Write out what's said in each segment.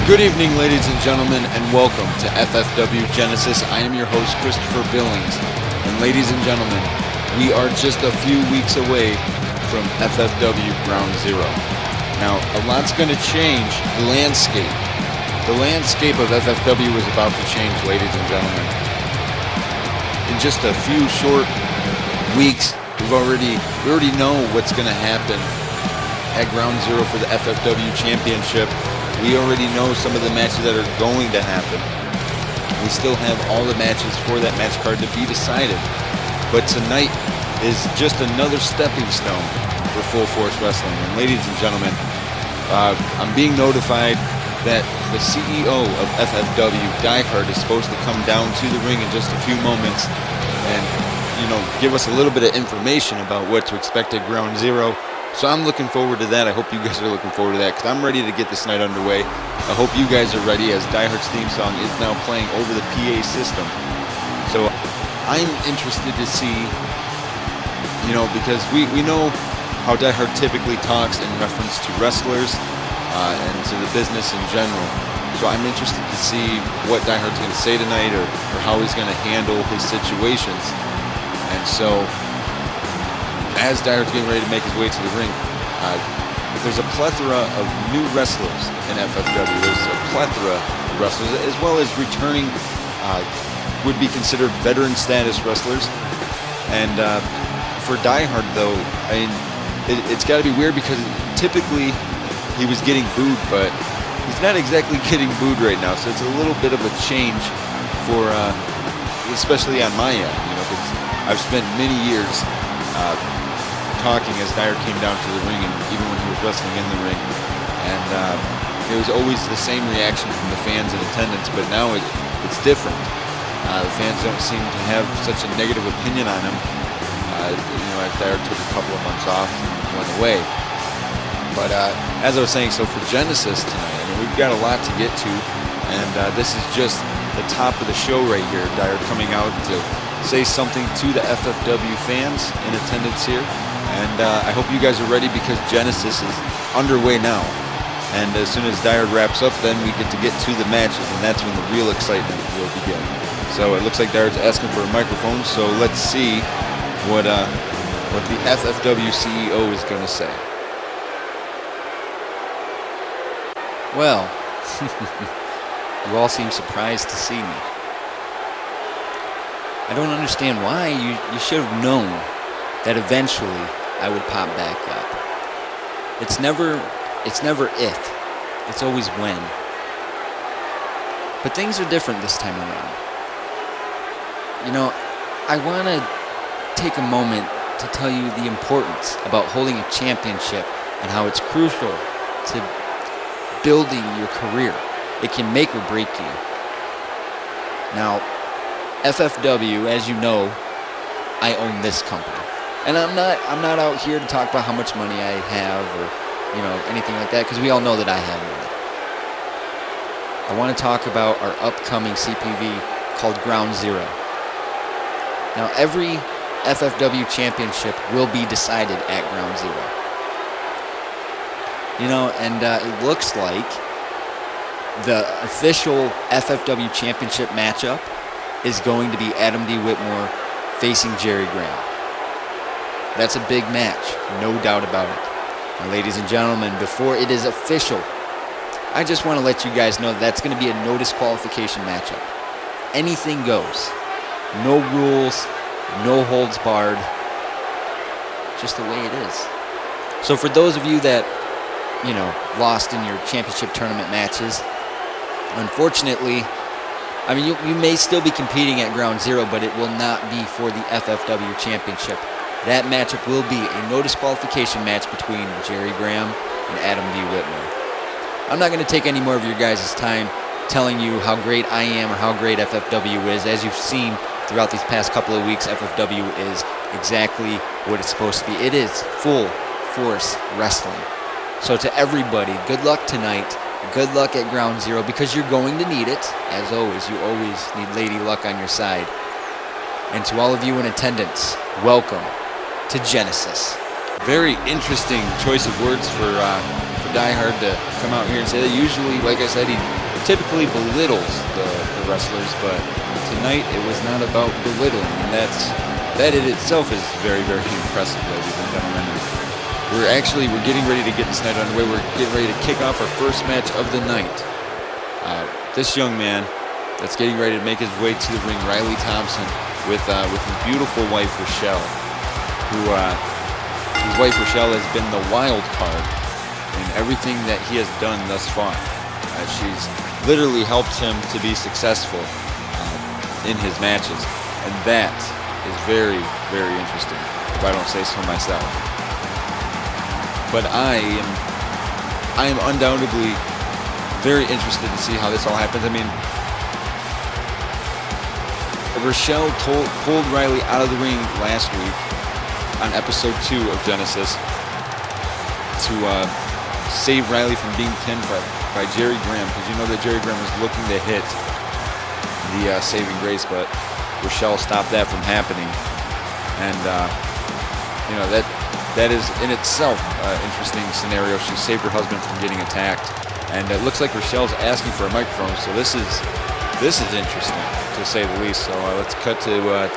Good evening, ladies and gentlemen, and welcome to FFW Genesis. I am your host, Christopher Billings. And ladies and gentlemen, we are just a few weeks away from FFW Ground Zero. Now, a lot's going to change the landscape. The landscape of FFW is about to change, ladies and gentlemen. In just a few short weeks, we already know what's going to happen at Ground Zero for the FFW Championship. We already know some of the matches that are going to happen. We still have all the matches for that match card to be decided. But tonight is just another stepping stone for Full Force Wrestling. And ladies and gentlemen, I'm being notified that the CEO of FFW, Diehard, is supposed to come down to the ring in just a few moments and, give us a little bit of information about what to expect at Ground Zero. So I'm looking forward to that. I hope you guys are looking forward to that because I'm ready to get this night underway. I hope you guys are ready as Diehard's theme song is now playing over the PA system. So I'm interested to see, because we know how Diehard typically talks in reference to wrestlers and to the business in general. So I'm interested to see what Diehard's going to say tonight or how he's going to handle his situations. And so as Diehard's getting ready to make his way to the ring, there's a plethora of new wrestlers in FFW. There's a plethora of wrestlers, as well as returning, would be considered veteran status wrestlers. And for Diehard, though, it's got to be weird because typically he was getting booed, but he's not exactly getting booed right now. So it's a little bit of a change for, especially on my end, because I've spent many years talking as Diehard came down to the ring, and even when he was wrestling in the ring, and it was always the same reaction from the fans in attendance. But now it's different. The fans don't seem to have such a negative opinion on him. As Diehard took a couple of months off and went away. But as I was saying, so for Genesis tonight, we've got a lot to get to, and this is just the top of the show right here. Diehard coming out to say something to the FFW fans in attendance here. And I hope you guys are ready because Genesis is underway now. And as soon as Diehard wraps up, then we get to the matches, and that's when the real excitement will begin. So it looks like Diehard's asking for a microphone, so let's see what the FFW CEO is going to say. Well, you all seem surprised to see me. I don't understand why. You should have known that eventually I would pop back up. It's never if, it's always when. But things are different this time around. I want to take a moment to tell you the importance about holding a championship and how it's crucial to building your career. It can make or break you. Now, FFW, as you know, I own this company. And I'm not out here to talk about how much money I have or, anything like that, because we all know that I have money. I want to talk about our upcoming CPV called Ground Zero. Now, every FFW championship will be decided at Ground Zero. And it looks like the official FFW championship matchup is going to be Adam D. Whitmore facing Jerry Graham. That's a big match, no doubt about it. Now, ladies and gentlemen, before it is official, I just want to let you guys know that's going to be a no disqualification matchup. Anything goes. No rules, no holds barred. Just the way it is. So for those of you that, lost in your championship tournament matches, unfortunately, you may still be competing at Ground Zero, but it will not be for the FFW Championship. That matchup will be a no disqualification match between Jerry Graham and Adam D. Whitmore. I'm not going to take any more of your guys' time telling you how great I am or how great FFW is. As you've seen throughout these past couple of weeks, FFW is exactly what it's supposed to be. It is full force wrestling. So to everybody, good luck tonight. Good luck at Ground Zero because you're going to need it. As always, you always need Lady Luck on your side. And to all of you in attendance, welcome to Genesis. Very interesting choice of words for Diehard to come out here and say that. Usually, like I said, he typically belittles the wrestlers, but tonight it was not about belittling, and that in itself is very, very impressive, ladies and gentlemen. We're getting ready to get this night underway. We're getting ready to kick off our first match of the night. This young man that's getting ready to make his way to the ring, Riley Thompson, with his beautiful wife Rochelle, his wife Rochelle has been the wild card in everything that he has done thus far. She's literally helped him to be successful in his matches, and that is very, very interesting, if I don't say so myself. But I am undoubtedly very interested to see how this all happens. I mean, Rochelle pulled Riley out of the ring last week on episode 2 of Genesis to save Riley from being pinned by Jerry Graham, because you know that Jerry Graham was looking to hit the saving grace, but Rochelle stopped that from happening. And you know, that is in itself an interesting scenario. She saved her husband from getting attacked, and it looks like Rochelle's asking for a microphone. So this is interesting, to say the least. So let's cut to the ring.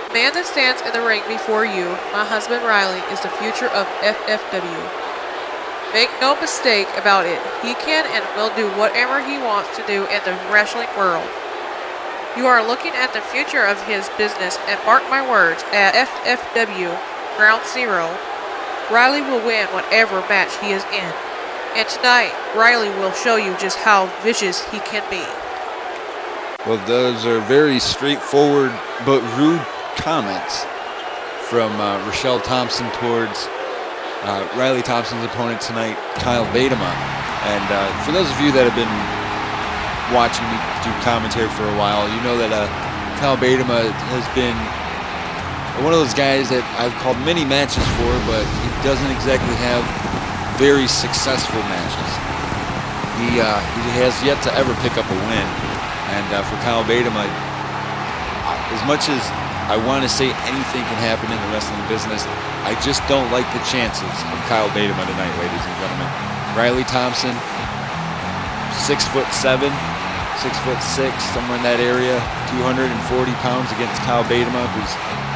The man that stands in the ring before you, my husband Riley, is the future of FFW. Make no mistake about it, he can and will do whatever he wants to do in the wrestling world. You are looking at the future of his business, and mark my words, at FFW Ground Zero, Riley will win whatever match he is in. And tonight, Riley will show you just how vicious he can be. Well, those are very straightforward but rude comments from Rochelle Thompson towards Riley Thompson's opponent tonight, Kyle Baitema. And for those of you that have been watching me do commentary for a while, you know that Kyle Baitema has been one of those guys that I've called many matches for, but he doesn't exactly have very successful matches. He has yet to ever pick up a win. And for Kyle Baitema, as much as I want to say anything can happen in the wrestling business, I just don't like the chances of Kyle Baitema tonight, ladies and gentlemen. Riley Thompson, 6'7", 6'6", somewhere in that area, 240 pounds against Kyle Baitema, who's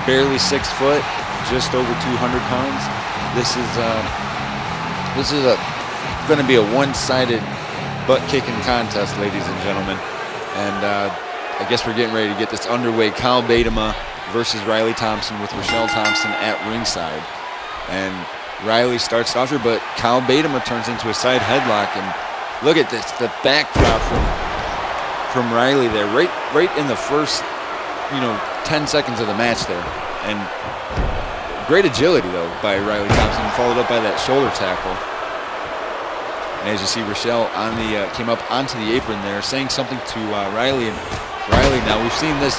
barely 6 foot, just over 200 pounds. This is going to be a one-sided butt-kicking contest, ladies and gentlemen. And I guess we're getting ready to get this underway. Kyle Baitema versus Riley Thompson, with Rochelle Thompson at ringside. And Riley starts off here, but Kyle Baitema turns into a side headlock. And look at this, the backdrop from Riley there, right in the first, 10 seconds of the match there. And great agility, though, by Riley Thompson, followed up by that shoulder tackle. And as you see, Rochelle came up onto the apron there, saying something to Riley. And Riley, now we've seen this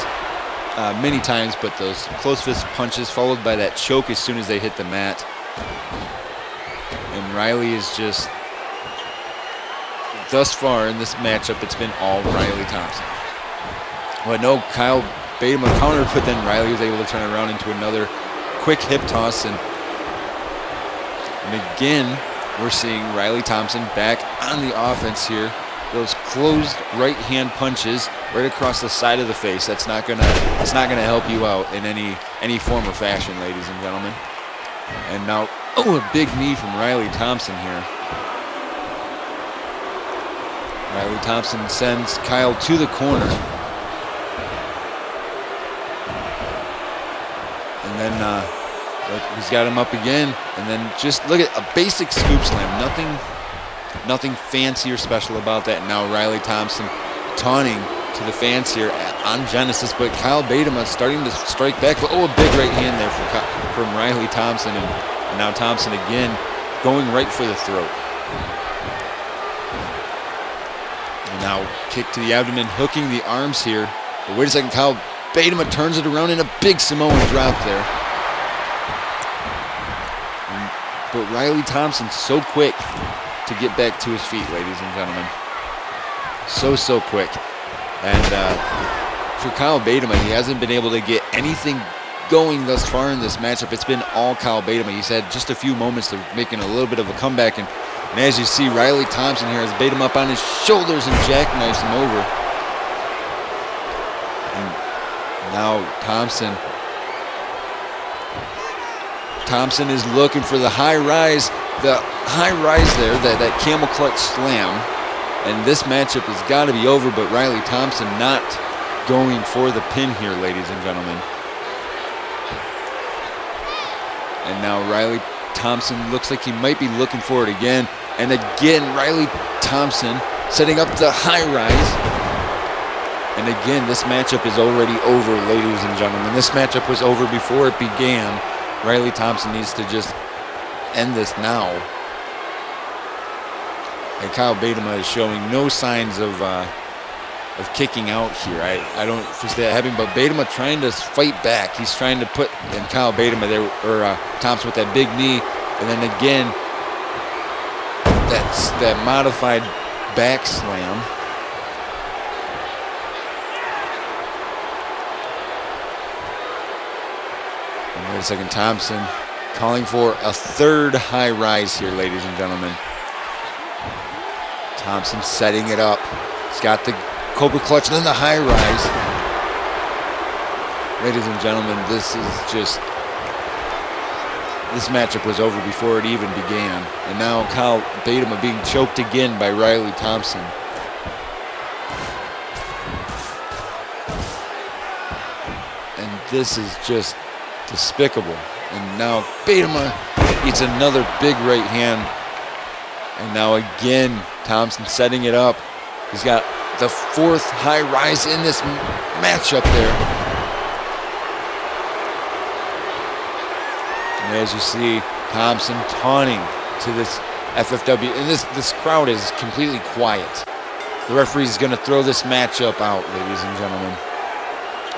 many times, but those close fist punches followed by that choke as soon as they hit the mat. And Riley is just, thus far in this matchup, it's been all Riley Thompson. Well, no, Kyle Baitema countered, but then Riley was able to turn around into another quick hip toss. And again, we're seeing Riley Thompson back on the offense here. Those closed right hand punches right across the side of the face. That's not gonna help you out in any form or fashion, ladies and gentlemen. And now, a big knee from Riley Thompson here. Riley Thompson sends Kyle to the corner. And then he's got him up again. And then just look at a basic scoop slam. Nothing fancy or special about that. And now Riley Thompson taunting to the fans here on Genesis, but Kyle Baitema starting to strike back. But a big right hand there from Riley Thompson, and now Thompson again going right for the throat. And now kick to the abdomen, hooking the arms here. But wait a second, Kyle Baitema turns it around in a big Samoan drop there. But Riley Thompson so quick to get back to his feet, ladies and gentlemen. So quick. And for Kyle Baitema, he hasn't been able to get anything going thus far in this matchup, it's been all Kyle Bateman. He's had just a few moments to making a little bit of a comeback. And as you see, Riley Thompson here has Bateman up on his shoulders and jackknifes him over. And now Thompson is looking for the high rise. The high rise there, that camel clutch slam. And this matchup has got to be over, but Riley Thompson not going for the pin here, ladies and gentlemen. And now Riley Thompson looks like he might be looking for it again. And again, Riley Thompson setting up the high rise. And again, this matchup is already over, ladies and gentlemen. This matchup was over before it began. Riley Thompson needs to just end this now. And Kyle Bateman is showing no signs of kicking out here. I don't foresee that happening, but Bateman trying to fight back. He's trying to put and Kyle Bateman there, or Thompson with that big knee, and then again that modified back slam. And wait a second, Thompson calling for a third high rise here, ladies and gentlemen. Thompson setting it up. He's got the Cobra clutch and then the high rise. Ladies and gentlemen, this matchup was over before it even began. And now Kyle Bateman being choked again by Riley Thompson. And this is just despicable. And now Bateman eats another big right hand. And now again, Thompson setting it up. He's got the fourth high rise in this matchup there. And as you see, Thompson taunting to this FFW. And this crowd is completely quiet. The referee is going to throw this matchup out, ladies and gentlemen.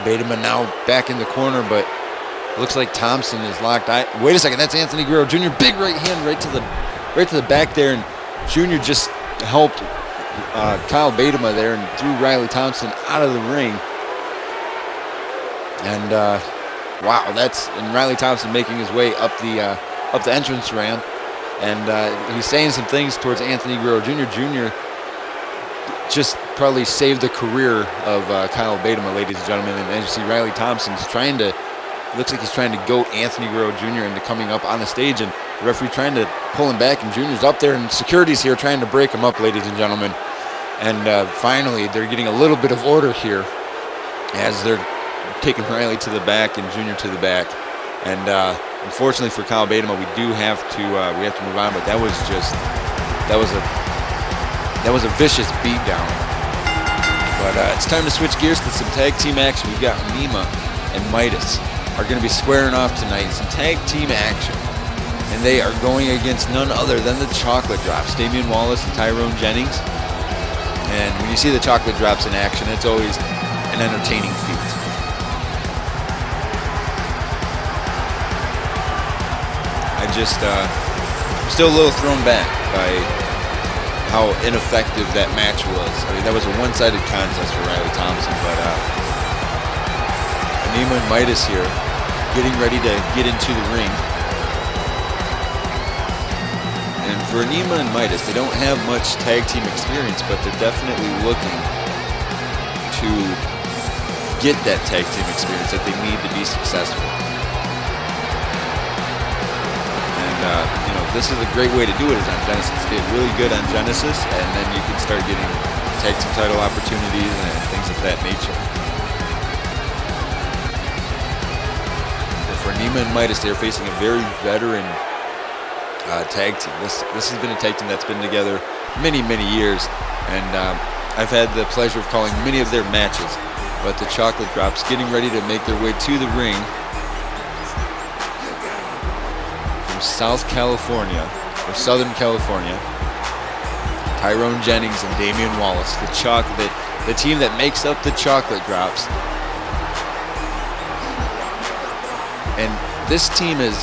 Bateman now back in the corner, but looks like Thompson is locked. Wait a second, that's Anthony Guerrero Jr. Big right hand right to the back there, and Jr. just helped Kyle Bateman there and threw Riley Thompson out of the ring. And wow, and Riley Thompson making his way up the entrance ramp, and he's saying some things towards Anthony Guerrero Jr. Jr. just probably saved the career of Kyle Bateman, ladies and gentlemen. And as you see, Riley Thompson's looks like he's trying to goat Anthony Guerrero Jr. into coming up on the stage, and the referee trying to pull him back, and Jr.'s up there, and security's here trying to break him up, ladies and gentlemen. And finally, they're getting a little bit of order here as they're taking Riley to the back and Jr. to the back. And unfortunately for Kyle Bateman, we have to move on. But that was a vicious beatdown. But it's time to switch gears to some tag team action. We've got Nima and Midas are going to be squaring off tonight. Some tag team action. And they are going against none other than the Chocolate Drops, Damian Wallace and Tyrone Jennings. And when you see the Chocolate Drops in action, it's always an entertaining feat. I'm still a little thrown back by how ineffective that match was. I mean, that was a one-sided contest for Riley Thompson, but Nima and Midas here getting ready to get into the ring. And for Nima and Midas, they don't have much tag team experience, but they're definitely looking to get that tag team experience that they need to be successful. This is a great way to do it is on Genesis. Get really good on Genesis, and then you can start getting tag team title opportunities and things of that nature. And for Nima and Midas, they're facing a very veteran tag team. This has been a tag team that's been together many, many years, and I've had the pleasure of calling many of their matches. But the Chocolate Drops getting ready to make their way to the ring. South California, or Southern California, Tyrone Jennings and Damian Wallace, the team that makes up the Chocolate Drops. And this team is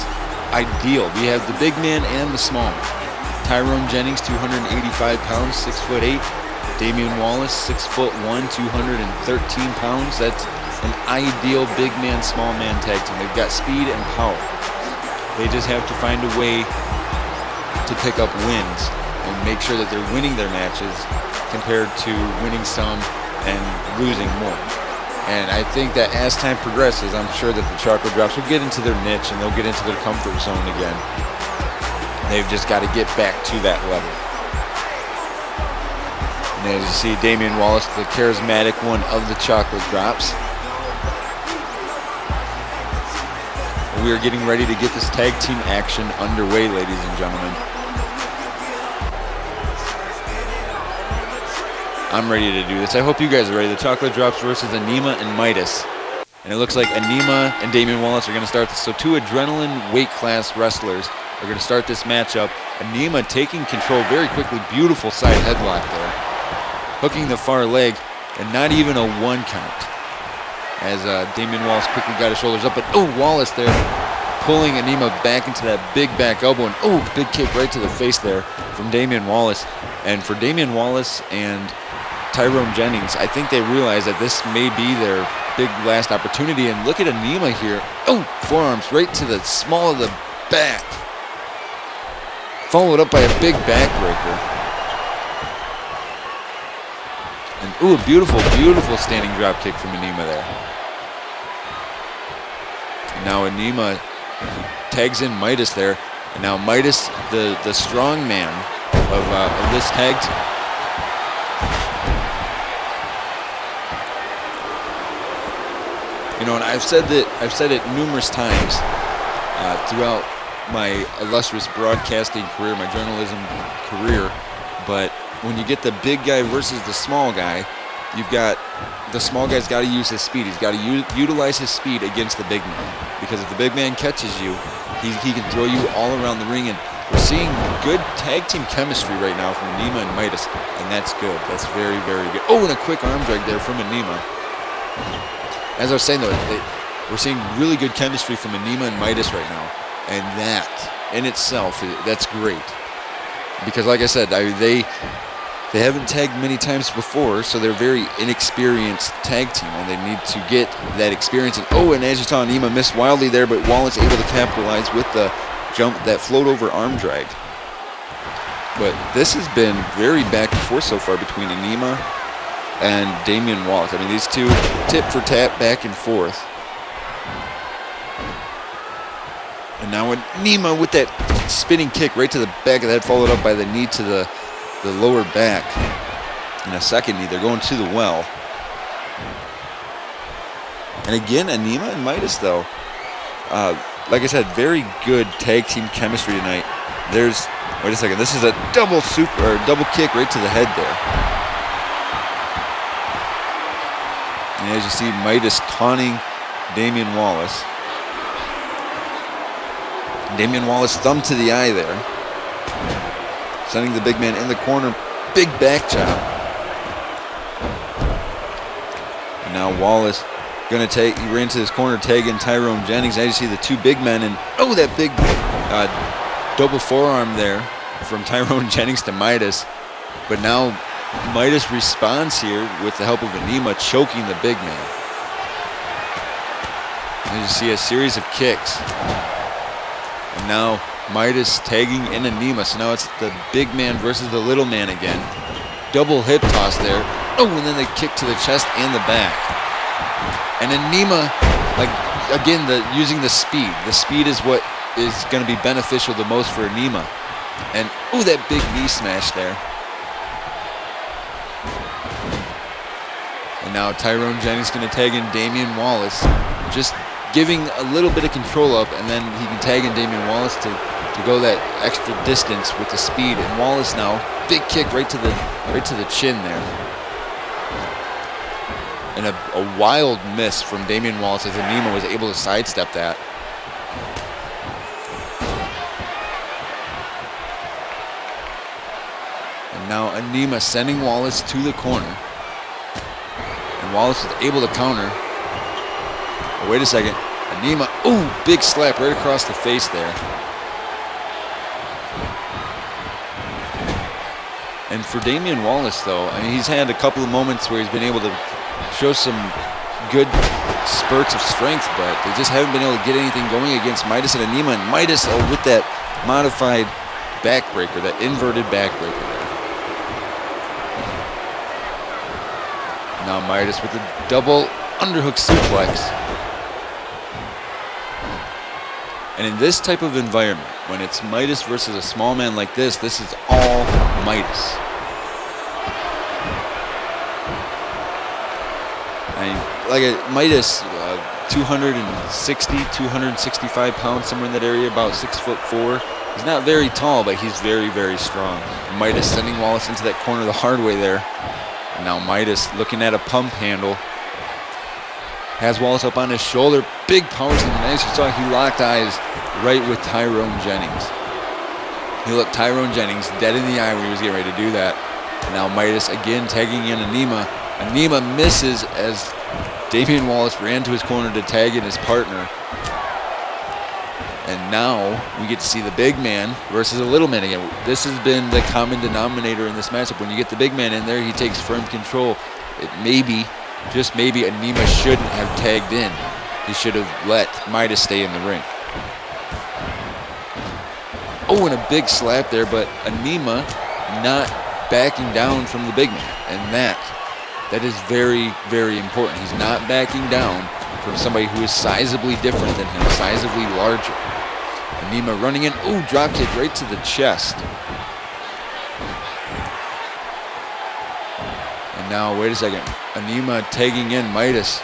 ideal. We have the big man and the small man. Tyrone Jennings, 285 pounds, 6'8". Damian Wallace, 6'1", 213 pounds. an ideal big man, small man tag team. They've got speed and power. They just have to find a way to pick up wins and make sure that they're winning their matches compared to winning some and losing more. And I think that as time progresses, I'm sure that the Chocolate Drops will get into their niche and they'll get into their comfort zone again. They've just got to get back to that level. And as you see, Damian Wallace, the charismatic one of the Chocolate Drops. We are getting ready to get this tag team action underway, ladies and gentlemen. I'm ready to do this. I hope you guys are ready. The Chocolate Drops versus Anima and Midas. And it looks like Anima and Damian Wallace are going to start this. So two adrenaline weight class wrestlers are going to start this matchup. Anima taking control very quickly. Beautiful side headlock there. Hooking the far leg, and not even a 1 count. As Damian Wallace quickly got his shoulders up. But, Wallace there pulling Anima back into that big back elbow. And, big kick right to the face there from Damian Wallace. And for Damian Wallace and Tyrone Jennings, I think they realize that this may be their big last opportunity. And look at Anima here. Forearms right to the small of the back. Followed up by a big backbreaker. And a beautiful, beautiful standing drop kick from Anima there. And now Anima tags in Midas there. And now Midas, the strong man of this tag team. You know, and I've said it numerous times throughout my illustrious broadcasting career, my journalism career, but when you get the big guy versus the small guy, you've got the small guy's got to use his speed. He's got to utilize his speed against the big man, because if the big man catches you, he can throw you all around the ring. And we're seeing good tag team chemistry right now from Anima and Midas, and that's good. That's very, very good. And a quick arm drag there from Anima. As I was saying, though, we're seeing really good chemistry from Anima and Midas right now. And that, in itself, that's great. Because, like I said, they haven't tagged many times before, so they're a very inexperienced tag team, and they need to get that experience. And as you saw, Anima missed wildly there, but Wallace able to capitalize with the jump, that float over arm drag. But this has been very back and forth so far between Anima and Damian Wallace. I mean, these two tip for tap back and forth. And now Anima with that spinning kick right to the back of the head, followed up by the knee to the lower back. And a second knee. They're going to the well. And again, Anima and Midas, though. Like I said, very good tag team chemistry tonight. Wait a second. This is a double kick right to the head there. And as you see, Midas taunting Damian Wallace. Damian Wallace thumb to the eye there. Sending the big man in the corner. Big back chop. And now Wallace going to he ran to his corner, tagging Tyrone Jennings. Now you see the two big men, and that big double forearm there from Tyrone Jennings to Midas. But now Midas responds here with the help of Anima, choking the big man. As you see, a series of kicks. And now Midas tagging in Anima. So now it's the big man versus the little man again. Double hip toss there. And then the kick to the chest and the back. And Anima, again, using the speed. The speed is what is going to be beneficial the most for Anima. And that big knee smash there. And now Tyrone Jennings going to tag in Damian Wallace, just giving a little bit of control up, and then he can tag in Damian Wallace to go that extra distance with the speed. And Wallace now, big kick right to the chin there. And a wild miss from Damian Wallace as Anima was able to sidestep that. And now Anima sending Wallace to the corner. And Wallace is able to counter. Oh, wait a second. Anima, big slap right across the face there. And for Damian Wallace, though, I mean, he's had a couple of moments where he's been able to show some good spurts of strength, but they just haven't been able to get anything going against Midas and Anima. And Midas, with that modified backbreaker, that inverted backbreaker there. Now Midas with a double underhook suplex. And in this type of environment, when it's Midas versus a small man like this is all Midas. Midas, 260, 265 pounds, somewhere in that area, about 6'4". He's not very tall, but he's very, very strong. Midas sending Wallace into that corner the hard way there. And now Midas looking at a pump handle. Has Wallace up on his shoulder. Big powers in the nice. You saw he locked eyes right with Tyrone Jennings. He looked Tyrone Jennings dead in the eye when he was getting ready to do that. And now Midas again tagging in Anima. Anima misses as Damian Wallace ran to his corner to tag in his partner. And now we get to see the big man versus a little man again. This has been the common denominator in this matchup. When you get the big man in there, he takes firm control. It maybe, just maybe, Anima shouldn't have tagged in. He should have let Midas stay in the ring. Oh, and a big slap there, but Anima not backing down from the big man. And that is very, very important. He's not backing down from somebody who is sizably different than him, sizably larger. Anima running in. Ooh, drop kick right to the chest. And now, wait a second. Anima tagging in Midas.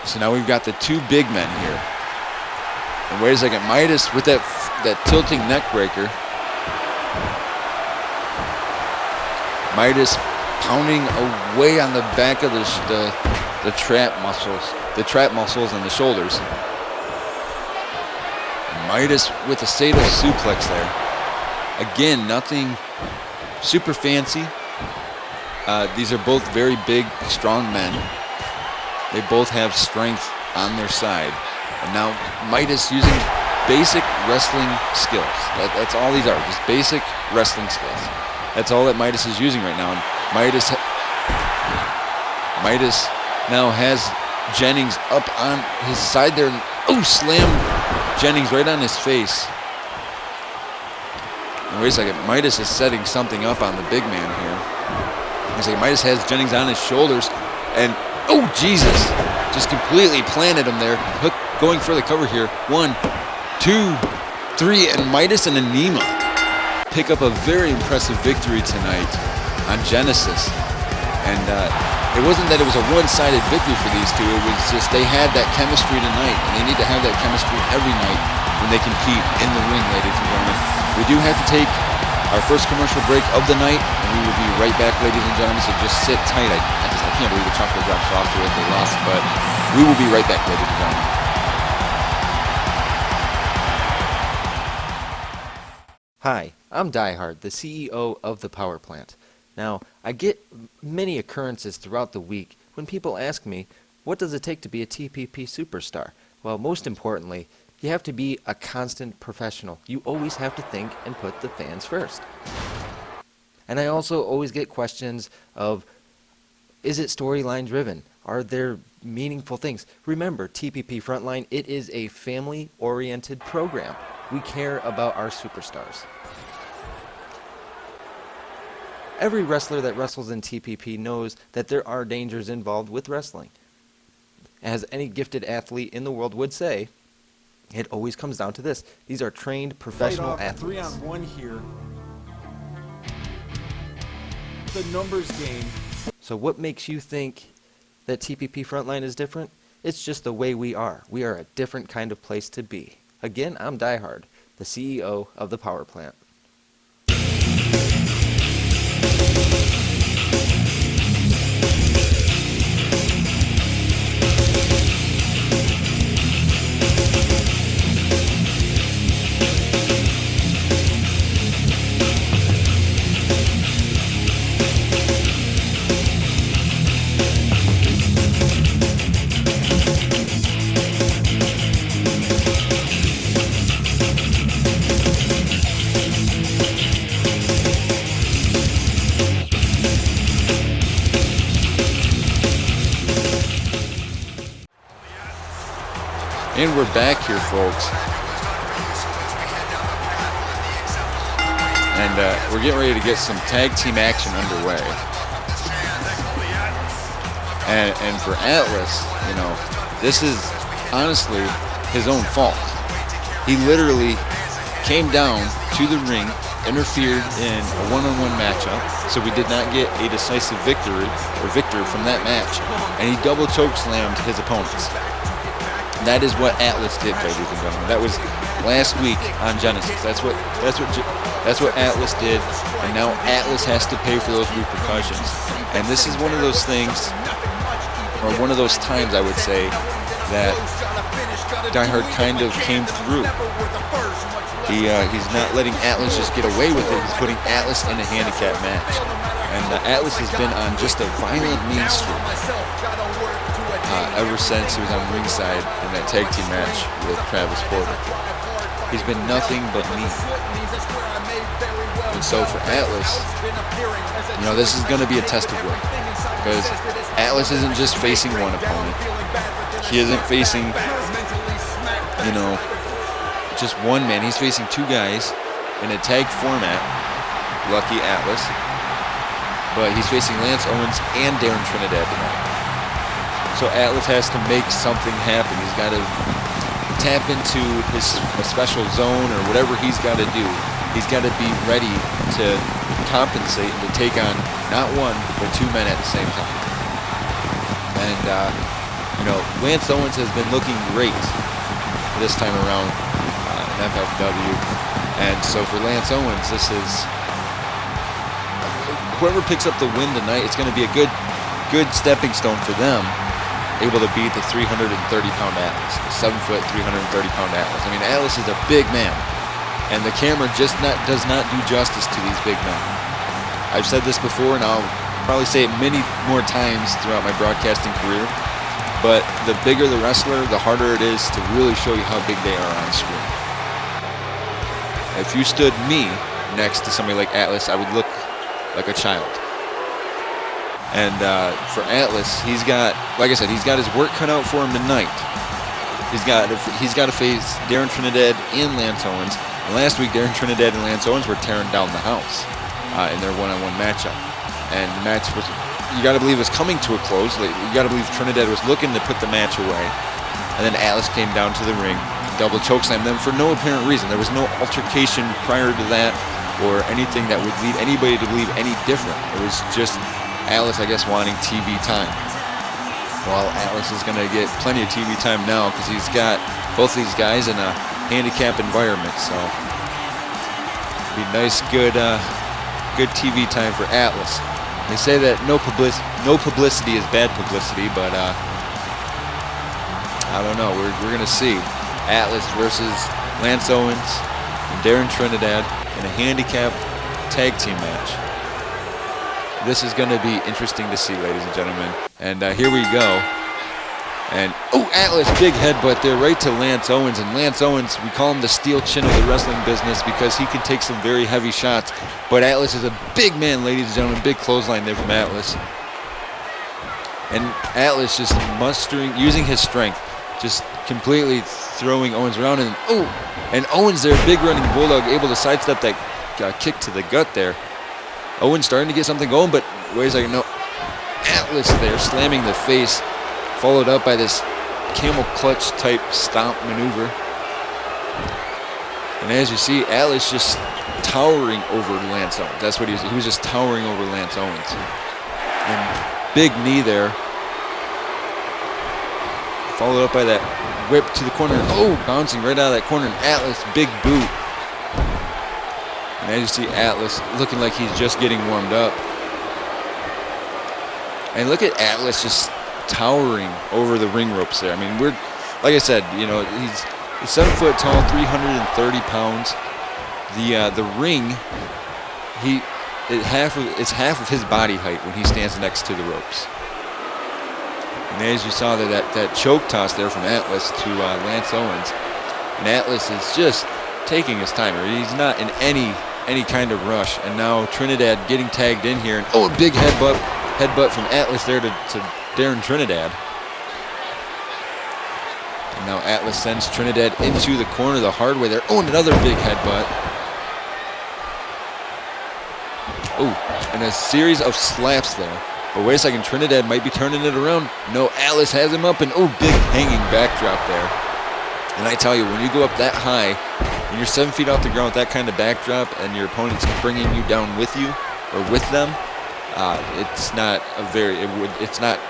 So now we've got the two big men here. And wait a second. Midas with that tilting neck breaker. Midas pounding away on the back of the trap muscles and the shoulders. Midas with a Sato suplex there. Again, nothing super fancy. These are both very big, strong men. They both have strength on their side. And now Midas using basic wrestling skills. That's all these are, just basic wrestling skills. That's all that Midas is using right now. And Midas now has Jennings up on his side there. Oh, slammed Jennings right on his face. And wait a second, Midas is setting something up on the big man here. Midas has Jennings on his shoulders. And, oh, Jesus, just completely planted him there. Hook going for the cover here. 1, 2, 3, and Midas and Anima pick up a very impressive victory tonight on Genesis. And it wasn't that it was a one-sided victory for these two. It was just they had that chemistry tonight, and they need to have that chemistry every night when they compete in the ring, ladies and gentlemen. We do have to take our first commercial break of the night, and we will be right back, ladies and gentlemen, so just sit tight. I can't believe the chocolate dropped off to it. They lost, but we will be right back, ladies and gentlemen. Hi, I'm Diehard, the CEO of the Power Plant. Now, I get many occurrences throughout the week when people ask me, what does it take to be a TPP superstar? Well, most importantly, you have to be a constant professional. You always have to think and put the fans first. And I also always get questions of, is it storyline driven? Are there meaningful things? Remember, TPP Frontline, it is a family-oriented program. We care about our superstars. Every wrestler that wrestles in TPP knows that there are dangers involved with wrestling. As any gifted athlete in the world would say, it always comes down to this. These are trained professional athletes. 3-on-1 here. The numbers game. So what makes you think that TPP Frontline is different? It's just the way we are. We are a different kind of place to be. Again, I'm Diehard, the CEO of the Power Plant. And we're back here, folks. And we're getting ready to get some tag team action underway. And for Atlas, you know, this is honestly his own fault. He literally came down to the ring, interfered in a one-on-one matchup, so we did not get a decisive victor from that match, and he double choke slammed his opponents. That is what Atlas did, ladies and gentlemen. That was last week on Genesis. That's what Atlas did, and now Atlas has to pay for those repercussions. And this is one of those things, or one of those times, I would say, that Die Hard kind of came through. He's not letting Atlas just get away with it. He's putting Atlas in a handicap match. And Atlas has been on just a violent mean streak ever since he was on ringside in that tag team match with Travis Porter. He's been nothing but mean. And so for Atlas, you know, this is going to be a test of will. Because Atlas isn't just facing one opponent. He isn't facing, you know, just one man. He's facing two guys in a tag format. Lucky Atlas. But he's facing Lance Owens and Darren Trinidad tonight. So Atlas has to make something happen. He's got to tap into a special zone or whatever he's got to do. He's got to be ready to compensate and to take on not one, but two men at the same time. And, you know, Lance Owens has been looking great this time around in FFW. And so for Lance Owens, this is, whoever picks up the win tonight, it's going to be a good stepping stone for them, able to beat the 330-pound Atlas, the 7-foot, 330-pound Atlas. I mean, Atlas is a big man, and the camera just does not do justice to these big men. I've said this before, and I'll probably say it many more times throughout my broadcasting career, but the bigger the wrestler, the harder it is to really show you how big they are on screen. If you stood me next to somebody like Atlas, I would look like a child. And for Atlas, he's got, like I said, he's got his work cut out for him tonight. He's got to face Darren Trinidad and Lance Owens. And last week, Darren Trinidad and Lance Owens were tearing down the house in their one-on-one matchup. And the match was, you got to believe, was coming to a close. You got to believe Trinidad was looking to put the match away. And then Atlas came down to the ring, double chokeslammed them for no apparent reason. There was no altercation prior to that or anything that would lead anybody to believe any different. It was just Atlas, I guess, wanting TV time. Well, Atlas is going to get plenty of TV time now because he's got both these guys in a handicap environment. So it'll be nice, good TV time for Atlas. They say that no publicity is bad publicity, but I don't know. We're going to see Atlas versus Lance Owens and Darren Trinidad in a handicap tag team match. This is going to be interesting to see, ladies and gentlemen. And here we go. And, oh, Atlas, big headbutt there right to Lance Owens. And Lance Owens, we call him the steel chin of the wrestling business because he can take some very heavy shots. But Atlas is a big man, ladies and gentlemen. Big clothesline there from Atlas. And Atlas just using his strength, just completely throwing Owens around. And, oh, and Owens there, big running bulldog, able to sidestep that kick to the gut there. Owens starting to get something going, but wait a second, no. Atlas there slamming the face, followed up by this camel clutch type stomp maneuver. And as you see, Atlas just towering over Lance Owens. That's what he was just towering over Lance Owens. And big knee there, followed up by that whip to the corner. Oh, bouncing right out of that corner. And Atlas, big boot. And as you see, Atlas looking like he's just getting warmed up. And look at Atlas just towering over the ring ropes there. I mean, like I said, you know, he's 7 foot tall, 330 pounds. The ring, it's half of his body height when he stands next to the ropes. And as you saw that choke toss there from Atlas to Lance Owens, and Atlas is just taking his time. He's not in any kind of rush. And now Trinidad getting tagged in here. And oh, a big headbutt from Atlas there to Darren Trinidad. Now Atlas sends Trinidad into the corner the hard way there. Oh, and another big headbutt. Oh, and a series of slaps there. But wait a second, Trinidad might be turning it around. No, Atlas has him up, and oh, big hanging backdrop there. And I tell you, when you go up that high, and you're 7 feet off the ground with that kind of backdrop, and your opponent's bringing you down with you, or with them, it's not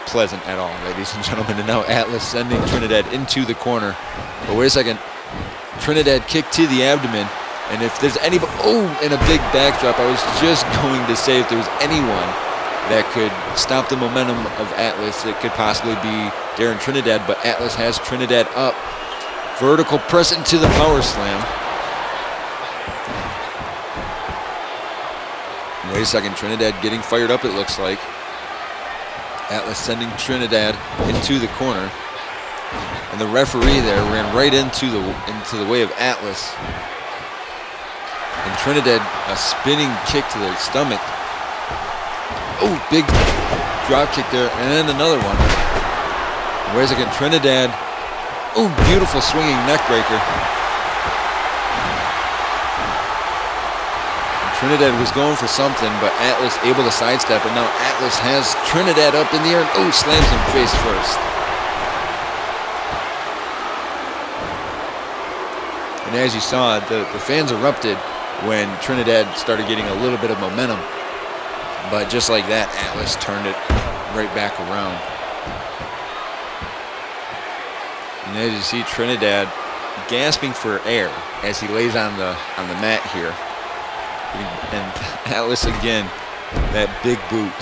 pleasant at all, ladies and gentlemen. And now Atlas sending Trinidad into the corner. But wait a second, Trinidad kick to the abdomen, and if there's anybody, oh, and a big backdrop. I was just going to say if there was anyone that could stop the momentum of Atlas, it could possibly be Darren Trinidad, but Atlas has Trinidad up. Vertical press into the power slam. Wait a second, Trinidad getting fired up, it looks like. Atlas sending Trinidad into the corner. And the referee there ran right into the way of Atlas. And Trinidad, a spinning kick to the stomach. Oh, big drop kick there, and then another one. Wait a second, Trinidad. Oh, beautiful swinging neck breaker. Trinidad was going for something, but Atlas able to sidestep, and now Atlas has Trinidad up in the air, and oh, slams him face first. And as you saw, the fans erupted when Trinidad started getting a little bit of momentum. But just like that, Atlas turned it right back around. And as you see, Trinidad gasping for air as he lays on the mat here. And Atlas again, that big boot.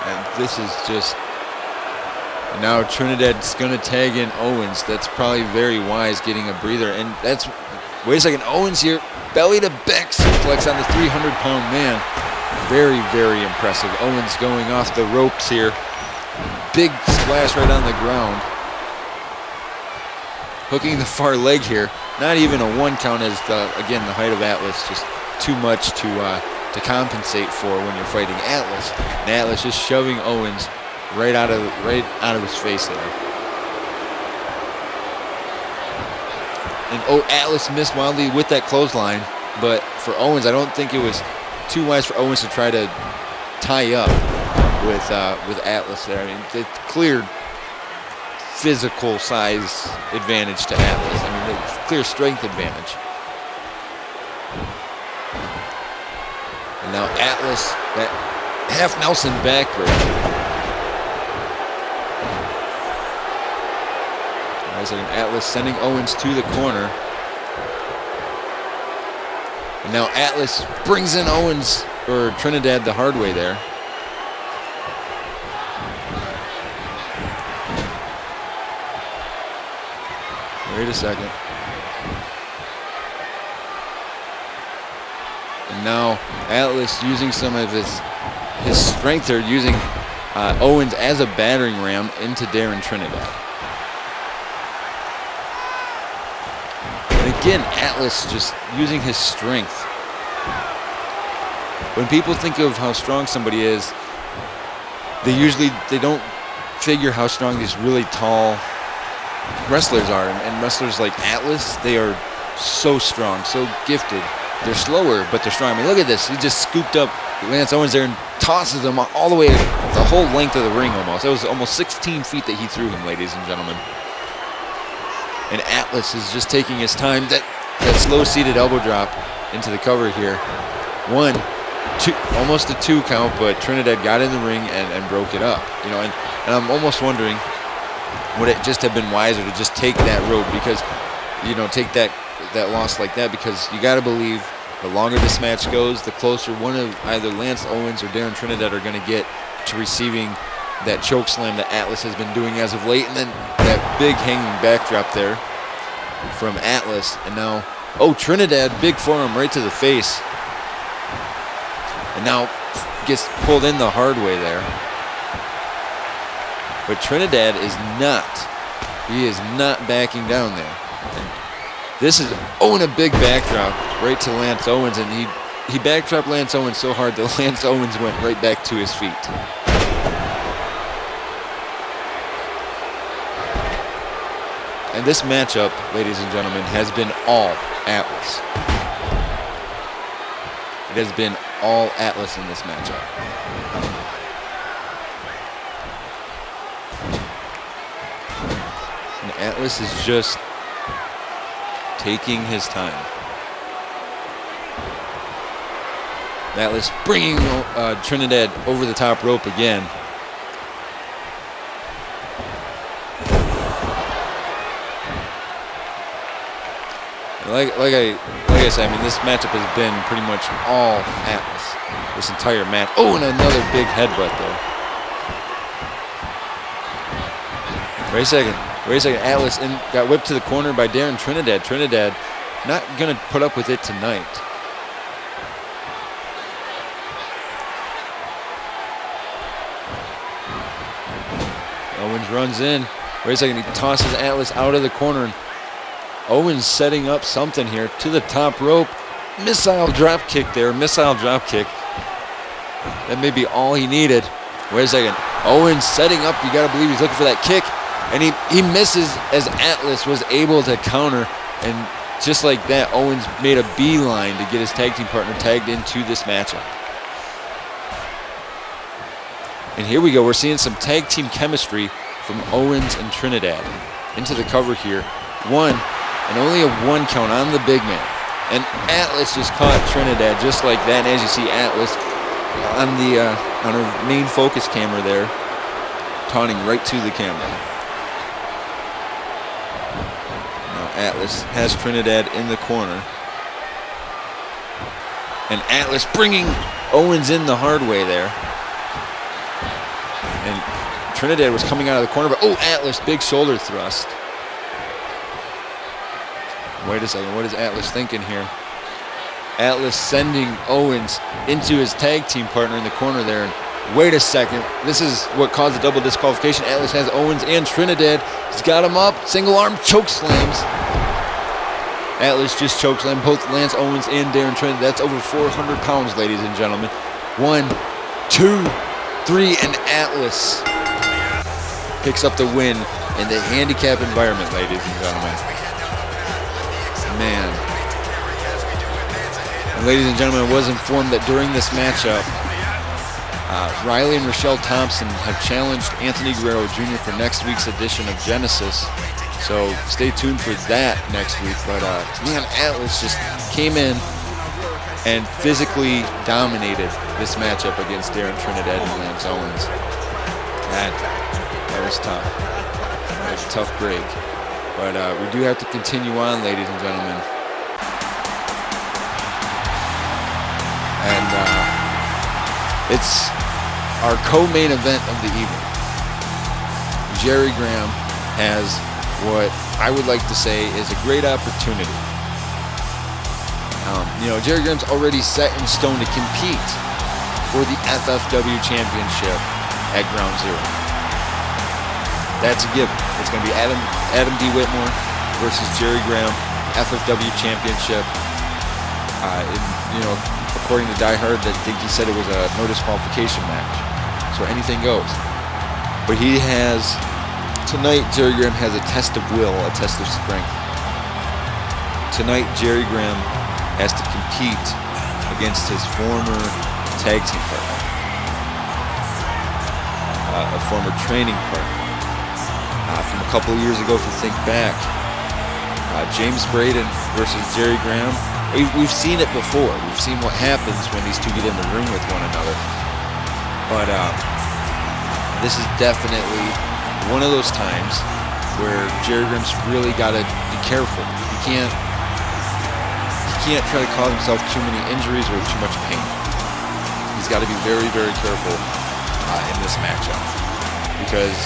And this is just, now Trinidad's gonna tag in Owens. That's probably very wise, getting a breather. And that's, wait a second, Owens here, belly to back suplex on the 300-pound man. Very, very impressive. Owens going off the ropes here. Big splash right on the ground. Hooking the far leg here. Not even a 1 count, as again, the height of Atlas just too much to compensate for when you're fighting Atlas. And Atlas just shoving Owens right out of his face there. And oh, Atlas missed wildly with that clothesline, but for Owens, I don't think it was too wise for Owens to try to tie up with Atlas there. I mean, the clear physical size advantage to Atlas. I mean, the clear strength advantage. And now Atlas, that half Nelson backbreaker. Atlas sending Owens to the corner. And now Atlas brings in Owens, or Trinidad, the hard way there. Wait a second. And now Atlas using some of his strength there, using Owens as a battering ram into Darren Trinidad. And again, Atlas just using his strength. When people think of how strong somebody is, they don't figure how strong these really tall wrestlers are. And wrestlers like Atlas, they are so strong, so gifted. They're slower, but they're strong. I mean, look at this. He just scooped up Lance Owens there and tosses him all the way the whole length of the ring almost. That was almost 16 feet that he threw him, ladies and gentlemen. And Atlas is just taking his time. That slow-seated elbow drop into the cover here. 1, 2, almost a 2 count, but Trinidad got in the ring and broke it up. You know, and I'm almost wondering, would it just have been wiser to just take that road, because, you know, take that loss like that, because you got to believe the longer this match goes, the closer one of either Lance Owens or Darren Trinidad are going to get to receiving that choke slam that Atlas has been doing as of late. And then that big hanging backdrop there from Atlas. And now, oh, Trinidad, big forearm right to the face. And now gets pulled in the hard way there. But Trinidad is not backing down there. And this is, oh, and a big backdrop right to Lance Owens, and he backdropped Lance Owens so hard that Lance Owens went right back to his feet. And this matchup, ladies and gentlemen, has been all Atlas. It has been all Atlas in this matchup. And Atlas is just taking his time. Atlas bringing Trinidad over the top rope again. Like I said, I mean, this matchup has been pretty much all Atlas this entire match. Oh, and another big headbutt there. Wait a second. Atlas got whipped to the corner by Darren Trinidad. Trinidad not going to put up with it tonight. Owens runs in. Wait a second. He tosses Atlas out of the corner. Owens setting up something here to the top rope. Missile drop kick there. That may be all he needed. Wait a second. Owens setting up. You got to believe he's looking for that kick. And he misses as Atlas was able to counter. And just like that, Owens made a beeline to get his tag team partner tagged into this matchup. And here we go. We're seeing some tag team chemistry from Owens and Trinidad. Into the cover here. And only a 1 count on the big man. And Atlas just caught Trinidad just like that. And as you see Atlas on her main focus camera there, taunting right to the camera. Now Atlas has Trinidad in the corner. And Atlas bringing Owens in the hard way there. And Trinidad was coming out of the corner, but Atlas, big shoulder thrust. Wait a second, what is Atlas thinking here? Atlas sending Owens into his tag team partner in the corner there. And wait a second, this is what caused the double disqualification. Atlas has Owens and Trinidad. He's got him up, single arm choke slams. Atlas just choke slammed both Lance Owens and Darren Trinidad. That's over 400 pounds, ladies and gentlemen. 1, 2, 3, and Atlas picks up the win in the handicap environment, ladies and gentlemen. Man. And ladies and gentlemen, I was informed that during this matchup, Riley and Rochelle Thompson have challenged Anthony Guerrero Jr. for next week's edition of Genesis. So stay tuned for that next week. But man, Atlas just came in and physically dominated this matchup against Darren Trinidad and Lance Owens. That was tough. That was a tough break. But we do have to continue on, ladies and gentlemen. And it's our co-main event of the evening. Jerry Graham has what I would like to say is a great opportunity. Jerry Graham's already set in stone to compete for the FFW championship at Ground Zero. That's a given. It's going to be Adam D. Whitmore versus Jerry Graham, FFW championship. According to Die Hard, I think he said it was a no disqualification match. So anything goes. But tonight Jerry Graham has a test of will, a test of strength. Tonight Jerry Graham has to compete against his former tag team partner, a former training partner. From a couple of years ago, if you think back, James Braden versus Jerry Graham. We've seen it before. We've seen what happens when these two get in the ring with one another. But this is definitely one of those times where Jerry Graham's really got to be careful. He can't try to cause himself too many injuries or too much pain. He's got to be very, very careful in this matchup. Because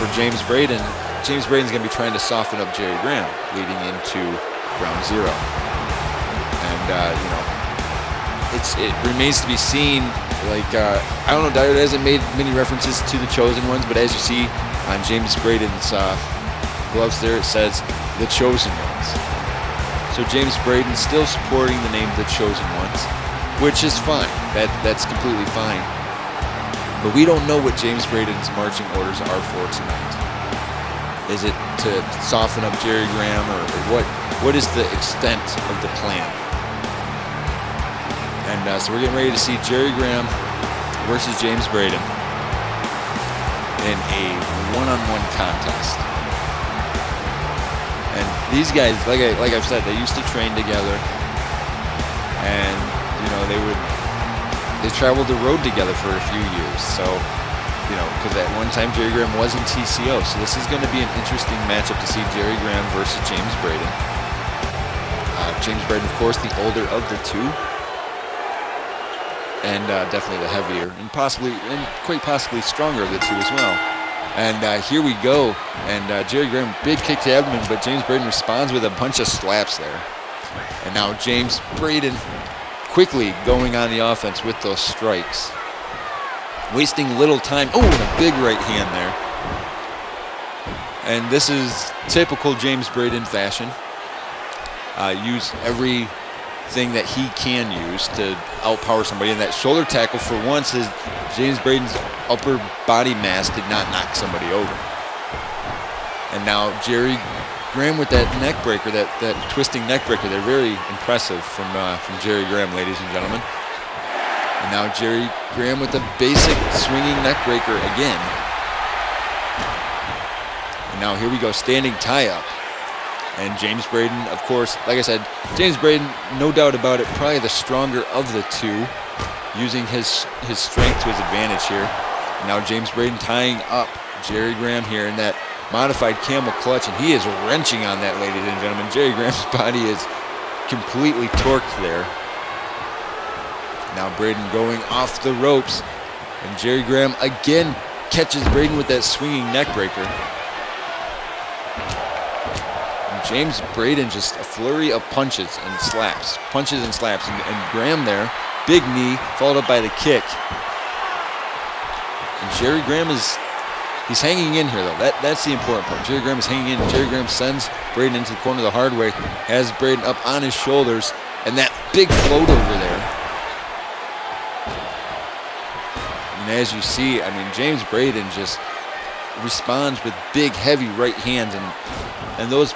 for James Braden's going to be trying to soften up Jerry Graham leading into Ground Zero. And, it remains to be seen. I don't know, Dyer hasn't made many references to the Chosen Ones, but as you see on James Braden's gloves there, it says the Chosen Ones. So James Braden's still supporting the name the Chosen Ones. which is fine. That's completely fine. But we don't know what James Braden's marching orders are for tonight. Is it to soften up Jerry Graham, or what is the extent of the plan? And so we're getting ready to see Jerry Graham versus James Braden in a one-on-one contest. And these guys, like I've said, they used to train together, and they traveled the road together for a few years. So, because at one time Jerry Graham was in TCO, so this is going to be an interesting matchup to see Jerry Graham versus James Braden. James Braden, of course, the older of the two, and definitely the heavier, and quite possibly stronger of the two as well. And here we go. And Jerry Graham, big kick to the abdomen, but James Braden responds with a bunch of slaps there. And now James Braden quickly going on the offense with those strikes. Wasting little time. Oh, and a big right hand there. And this is typical James Braden fashion. Use everything that he can use to outpower somebody. And that shoulder tackle, for once, James Braden's upper body mass did not knock somebody over. And now Jerry Graham with that neck breaker, that twisting neck breaker. They're very impressive from Jerry Graham, ladies and gentlemen. And now Jerry Graham with the basic swinging neck breaker again. And now here we go, standing tie-up. And James Braden, of course, like I said, James Braden, no doubt about it, probably the stronger of the two, using his strength to his advantage here. And now James Braden tying up Jerry Graham here in that modified camel clutch, and he is wrenching on that, ladies and gentlemen. Jerry Graham's body is completely torqued there. Now Braden going off the ropes, and Jerry Graham again catches Braden with that swinging neck breaker. And James Braden, just a flurry of punches and slaps, and Graham there, big knee, followed up by the kick. And Jerry Graham he's hanging in here though. That's the important part. Jerry Graham is hanging in. Jerry Graham sends Braden into the corner the hard way, has Braden up on his shoulders, and that big float over there. And as you see, I mean, James Braden just responds with big, heavy right hands, and those,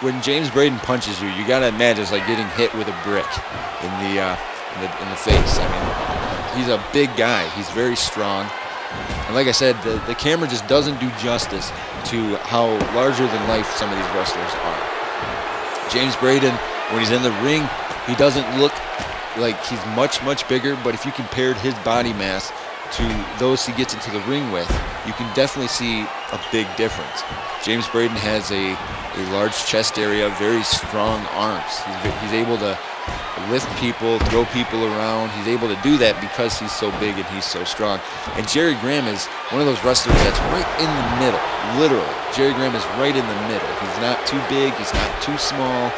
when James Braden punches you, you gotta imagine it's like getting hit with a brick in the face. I mean, he's a big guy. He's very strong. And like I said, the camera just doesn't do justice to how larger than life some of these wrestlers are. James Braden, when he's in the ring, he doesn't look like he's much, much bigger, but if you compared his body mass to those he gets into the ring with, you can definitely see a big difference. James Braden has a large chest area, very strong arms. He's able to lift people, throw people around. He's able to do that because he's so big and he's so strong. And Jerry Graham is one of those wrestlers that's right in the middle, literally. Jerry Graham is right in the middle. He's not too big, he's not too small.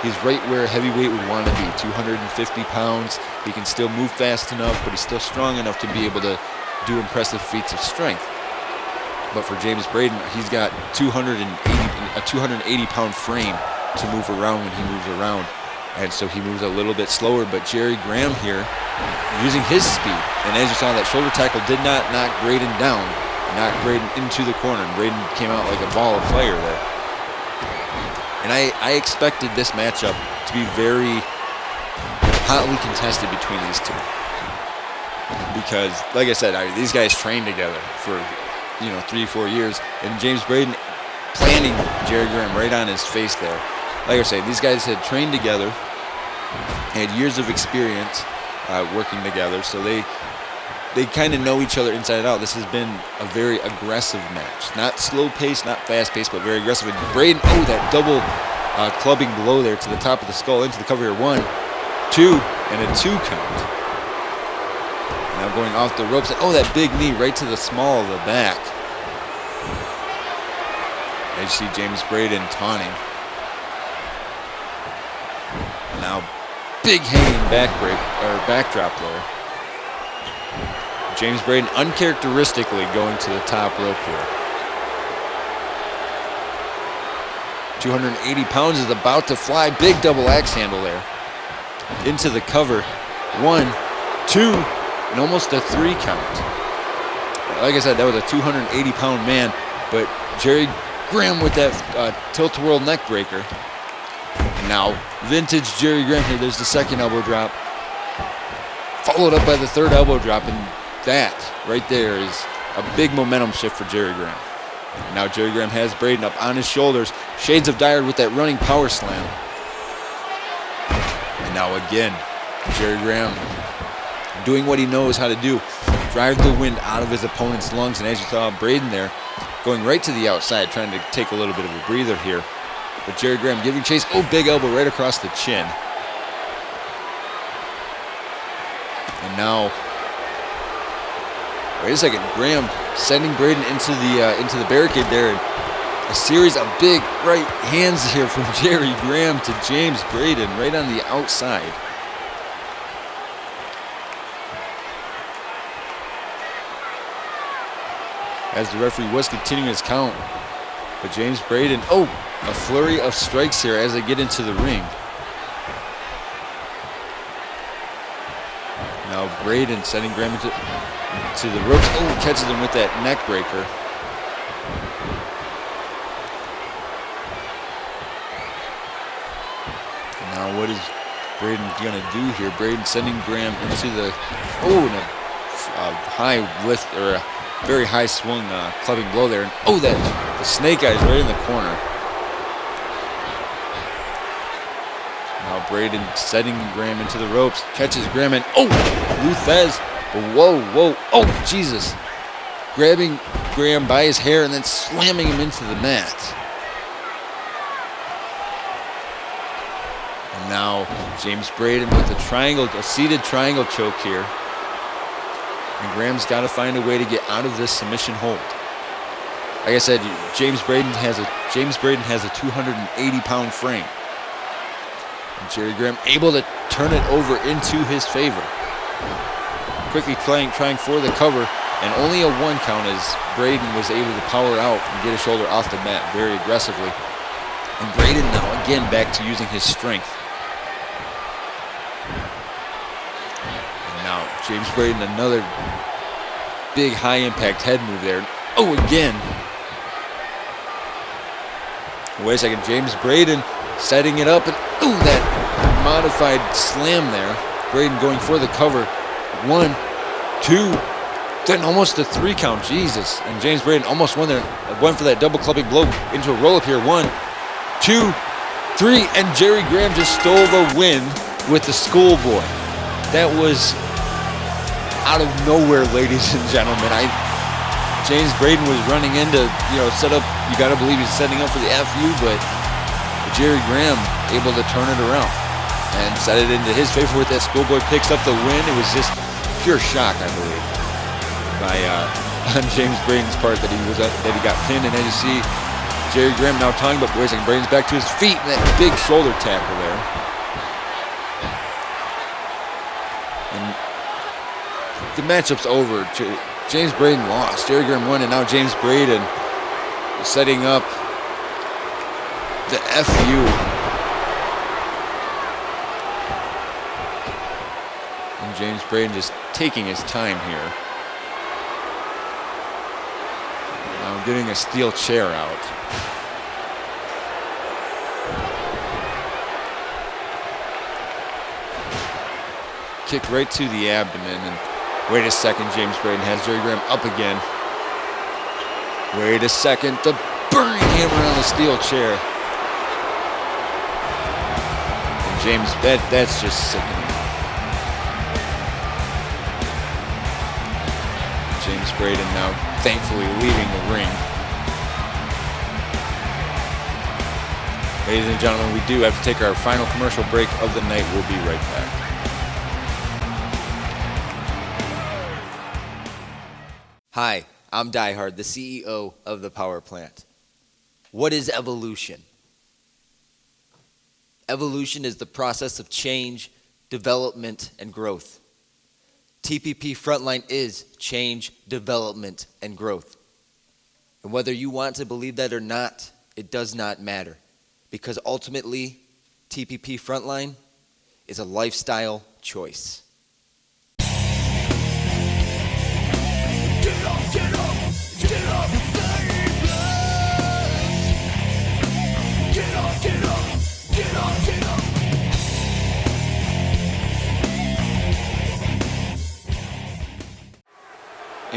He's right where a heavyweight would want to be, 250 pounds. He can still move fast enough, but he's still strong enough to be able to do impressive feats of strength. But for James Braden, he's got a 280-pound frame to move around when he moves around. And so he moves a little bit slower, but Jerry Graham here, using his speed, and as you saw, that shoulder tackle did not knock Braden down, knocked Braden into the corner, and Braden came out like a ball of fire there. And I expected this matchup to be very hotly contested between these two. Because, like I said, these guys trained together for 3-4 years, and James Braden planting Jerry Graham right on his face there. Like I say, these guys had trained together, had years of experience working together, so they kind of know each other inside and out. This has been a very aggressive match. Not slow-paced, not fast-paced, but very aggressive. And Braden, that double clubbing blow there to the top of the skull, into the cover here. 1, 2, and a 2 count. Now going off the ropes. That big knee right to the small of the back. As you see James Braden taunting. Now, big hanging backdrop there. James Braden uncharacteristically going to the top rope here. 280 pounds is about to fly. Big double axe handle there. Into the cover. 1, 2, and almost a 3 count. Like I said, that was a 280-pound man, but Jerry Graham with that tilt-a-whirl neck breaker. And now, vintage Jerry Graham here. There's the second elbow drop, followed up by the third elbow drop, and that right there is a big momentum shift for Jerry Graham. And now Jerry Graham has Braden up on his shoulders. Shades of Dyer with that running power slam. And now again, Jerry Graham doing what he knows how to do. Drive the wind out of his opponent's lungs. And as you saw Braden there, going right to the outside, trying to take a little bit of a breather here. But Jerry Graham giving chase. Oh, big elbow right across the chin. And now, wait a second, Graham sending Braden into the barricade there. And a series of big right hands here from Jerry Graham to James Braden right on the outside. As the referee was continuing his count. But James Braden, a flurry of strikes here as they get into the ring. Now Braden sending Graham into the ropes. Oh, catches him with that neck breaker. And now what is Braden gonna do here? Braden sending Graham into the a high lift or a very high swung clubbing blow there. And the snake eyes right in the corner. Now Braden setting Graham into the ropes, catches Graham and Luthez. Whoa, oh Jesus. Grabbing Graham by his hair and then slamming him into the mat. And now James Braden with a seated triangle choke here. And Graham's got to find a way to get out of this submission hold. Like I said, James Braden has a 280-pound frame. And Jerry Graham able to turn it over into his favor. Quickly trying for the cover, and only a 1 count as Braden was able to power out and get his shoulder off the mat very aggressively. And Braden now again back to using his strength. And now James Braden, another big high impact head move there. Again. Wait a second, James Braden setting it up, and that modified slam there. Braden going for the cover. 1, 2, then almost a 3 count, Jesus. And James Braden almost went for that double clubbing blow into a roll-up here. 1, 2, 3, and Jerry Graham just stole the win with the schoolboy. That was out of nowhere, ladies and gentlemen. James Braden was running in to, set up. You got to believe he's setting up for the FU, but Jerry Graham able to turn it around and set it into his favor with that schoolboy. Picks up the win. It was just pure shock, I believe, on James Braden's part that he got pinned. And as you see, Jerry Graham now talking about Braden's back to his feet and that big shoulder tackle there. And the matchup's over. James Braden lost. Jerry Graham won, and now James Braden setting up the FU. And James Braden just taking his time here. Now getting a steel chair out. Kick right to the abdomen, and wait a second, James Braden has Jerry Graham up again. Wait a second, the burning hammer on the steel chair. And James, that's just sickening. James Braden now thankfully leaving the ring. Ladies and gentlemen, we do have to take our final commercial break of the night. We'll be right back. Hi, I'm Die Hard, the CEO of the Power Plant. What is evolution? Evolution is the process of change, development, and growth. TPP Frontline is change, development, and growth. And whether you want to believe that or not, it does not matter. Because ultimately, TPP Frontline is a lifestyle choice.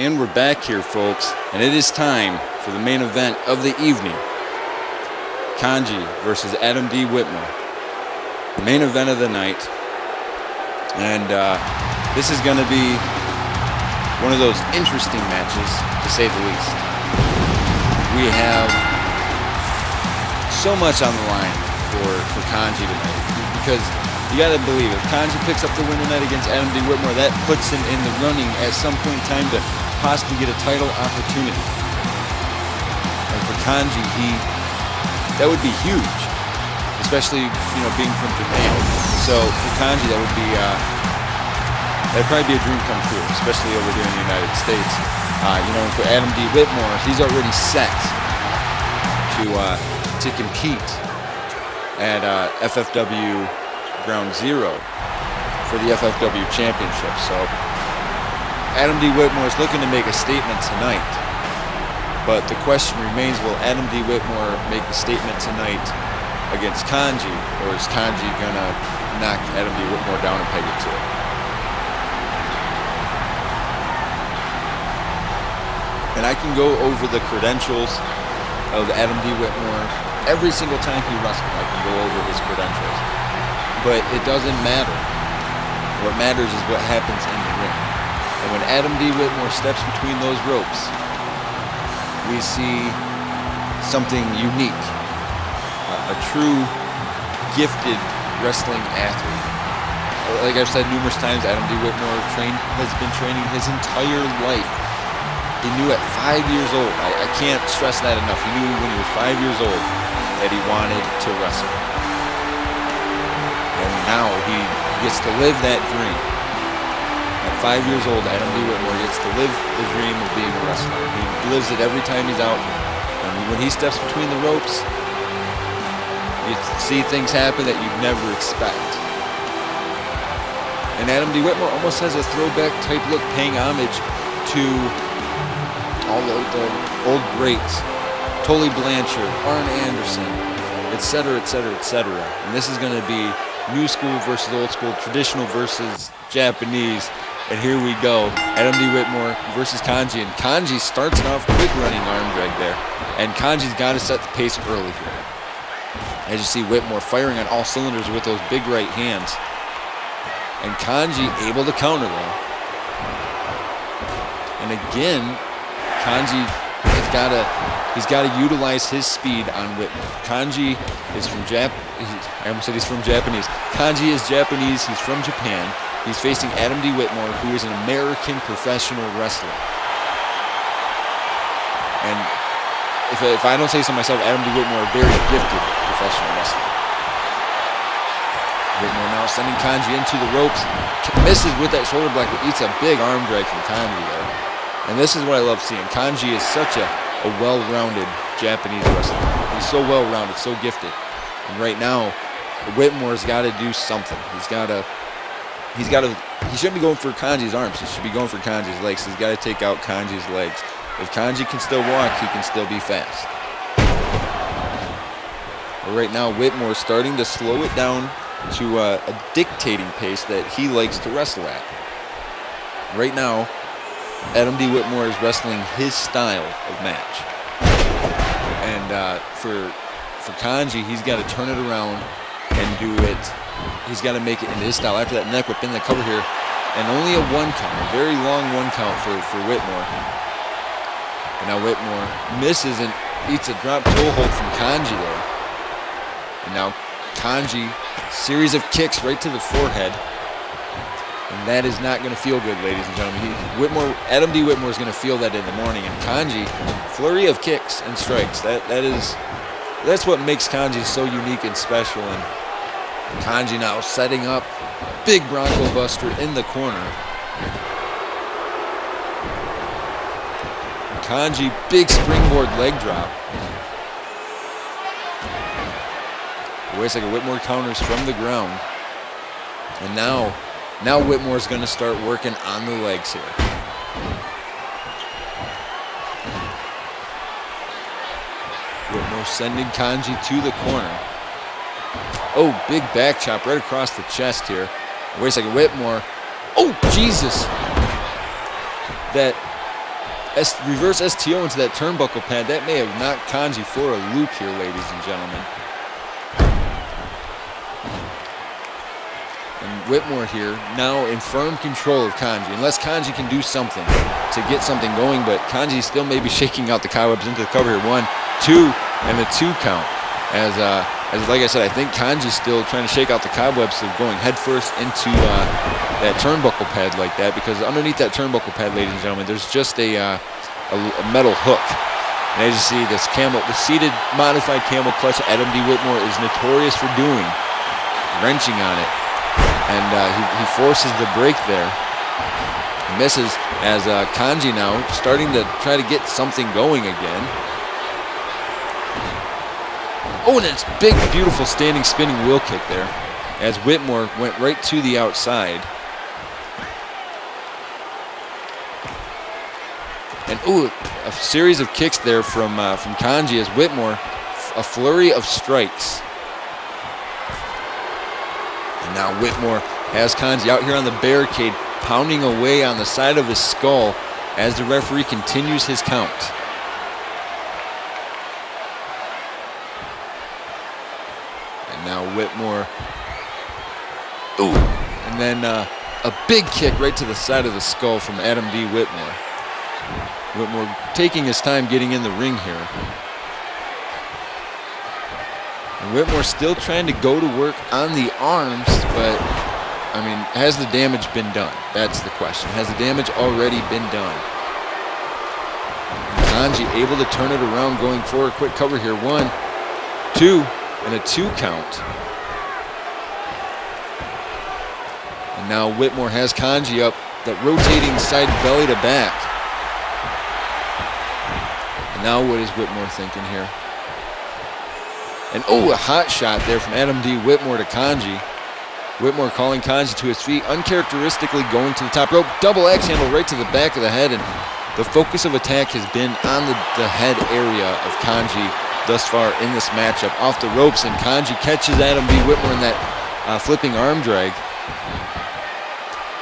And we're back here, folks, and it is time for the main event of the evening. Kanji versus Adam D. Whitmore. The main event of the night. And this is going to be one of those interesting matches, to say the least. We have so much on the line for Kanji tonight, because you got to believe, if Kanji picks up the win tonight against Adam D. Whitmore, that puts him in the running at some point in time to possibly get a title opportunity. And for Kanji, that would be huge, especially being from Japan. So for Kanji, that'd probably be a dream come true, especially over here in the United States. And for Adam D. Whitmore, he's already set to compete at FFW Ground Zero for the FFW Championship. So Adam D. Whitmore is looking to make a statement tonight. But the question remains, will Adam D. Whitmore make a statement tonight against Kanji, or is Kanji going to knock Adam D. Whitmore down a peg or two? And I can go over the credentials of Adam D. Whitmore every single time he wrestles. I can go over his credentials. But it doesn't matter. What matters is what happens in the ring. And when Adam D. Whitmore steps between those ropes, we see something unique. A true gifted wrestling athlete. Like I've said numerous times, Adam D. Whitmore has been training his entire life. He knew at 5 years old, I can't stress that enough, he knew when he was 5 years old that he wanted to wrestle. And now he gets to live that dream. At 5 years old, Adam D. Whitmore gets to live the dream of being a wrestler. He lives it every time he's out. And when he steps between the ropes, you see things happen that you'd never expect. And Adam D. Whitmore almost has a throwback type look, paying homage to all the old greats. Tully Blanchard, Arn Anderson, etc., etc., etc. And this is going to be new school versus old school, traditional versus Japanese. And here we go, Adam D. Whitmore versus Kanji. And Kanji starts it off, quick running arm drag there. And Kanji's got to set the pace early here. As you see Whitmore firing on all cylinders with those big right hands. And Kanji able to counter though. And again, Kanji he's got to utilize his speed on Whitmore. Kanji is from I almost said he's from Japanese. Kanji is Japanese, he's from Japan. He's facing Adam D. Whitmore, who is an American professional wrestler. And if I don't say so myself, Adam D. Whitmore, a very gifted professional wrestler. Whitmore now sending Kanji into the ropes. Misses with that shoulder block, but eats a big arm drag from Kanji there. And this is what I love seeing. Kanji is such a well-rounded Japanese wrestler. He's so well-rounded, so gifted. And right now, Whitmore's got to do something. He shouldn't be going for Kanji's arms. He should be going for Kanji's legs. He's got to take out Kanji's legs. If Kanji can still walk, he can still be fast. But right now, Whitmore's starting to slow it down to a dictating pace that he likes to wrestle at. Right now, Adam D. Whitmore is wrestling his style of match. And for Kanji, he's got to turn it around and do it. He's got to make it into his style. After that neck whip in the cover here. And only a 1 count, a very long 1 count for Whitmore. And now Whitmore misses and eats a drop toe hold from Kanji there. And now Kanji, series of kicks right to the forehead. And that is not going to feel good, ladies and gentlemen. Adam D. Whitmore is going to feel that in the morning. And Kanji, flurry of kicks and strikes. That's what makes Kanji so unique and special. And Kanji now setting up big Bronco Buster in the corner. Kanji, big springboard leg drop. Wait a second, Whitmore counters from the ground. And now Whitmore's going to start working on the legs here. Whitmore sending Kanji to the corner. Oh, big back chop right across the chest here. Wait a second, Whitmore. Oh, Jesus. That reverse STO into that turnbuckle pad. That may have knocked Kanji for a loop here, ladies and gentlemen. And Whitmore here now in firm control of Kanji, unless Kanji can do something to get something going, but Kanji still may be shaking out the cobwebs into the cover here. 1, 2, and a 2 count. As like I said, I think Kanji's still trying to shake out the cobwebs of going headfirst into that turnbuckle pad like that, because underneath that turnbuckle pad, ladies and gentlemen, there's just a metal hook. And as you see, the seated modified camel clutch Adam D. Whitmore is notorious for doing, wrenching on it. And he forces the break there. He misses as Kanji now starting to try to get something going again. Oh, and it's big, beautiful standing spinning wheel kick there as Whitmore went right to the outside. And ooh, a series of kicks there from Kanji as Whitmore, a flurry of strikes. And now Whitmore has Kanji out here on the barricade, pounding away on the side of his skull as the referee continues his count. And now Whitmore, ooh, and then a big kick right to the side of the skull from Adam D. Whitmore. Whitmore taking his time getting in the ring here. And Whitmore still trying to go to work on the arms, but, I mean, has the damage been done? That's the question. Has the damage already been done? Kanji able to turn it around going for a quick cover here. 1, 2, and a 2 count. And now Whitmore has Kanji up, that rotating side belly to back. And now what is Whitmore thinking here? And oh, a hot shot there from Adam D. Whitmore to Kanji. Whitmore calling Kanji to his feet, uncharacteristically going to the top rope. Double axe handle right to the back of the head, and the focus of attack has been on the head area of Kanji thus far in this matchup. Off the ropes, and Kanji catches Adam D. Whitmore in that flipping arm drag.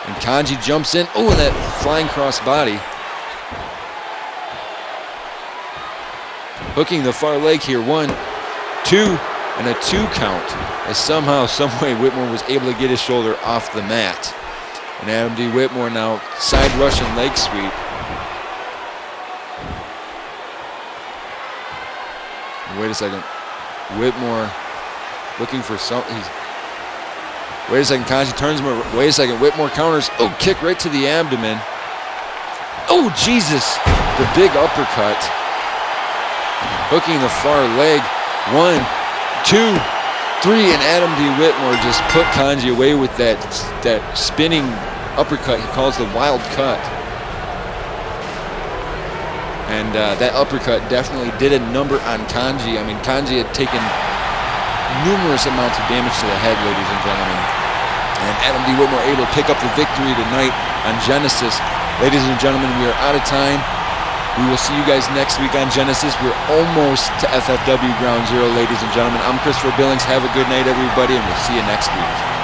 And Kanji jumps in. Oh, and that flying cross body. Hooking the far leg here. 1, 2, and a 2 count, as somehow, someway Whitmore was able to get his shoulder off the mat. And Adam D. Whitmore now side Russian leg sweep. And wait a second, Whitmore looking for something. Wait a second, Kanji turns him over. Wait a second, Whitmore counters. Oh, kick right to the abdomen. Oh, Jesus, the big uppercut. Hooking the far leg. 1, 2, 3, and Adam D. Whitmore just put Kanji away with that spinning uppercut he calls the wild cut. And that uppercut definitely did a number on Kanji. I mean, Kanji had taken numerous amounts of damage to the head, ladies and gentlemen. And Adam D. Whitmore able to pick up the victory tonight on Genesis. Ladies and gentlemen, we are out of time. We will see you guys next week on Genesis. We're almost to FFW Ground Zero, ladies and gentlemen. I'm Christopher Billings. Have a good night, everybody, and we'll see you next week.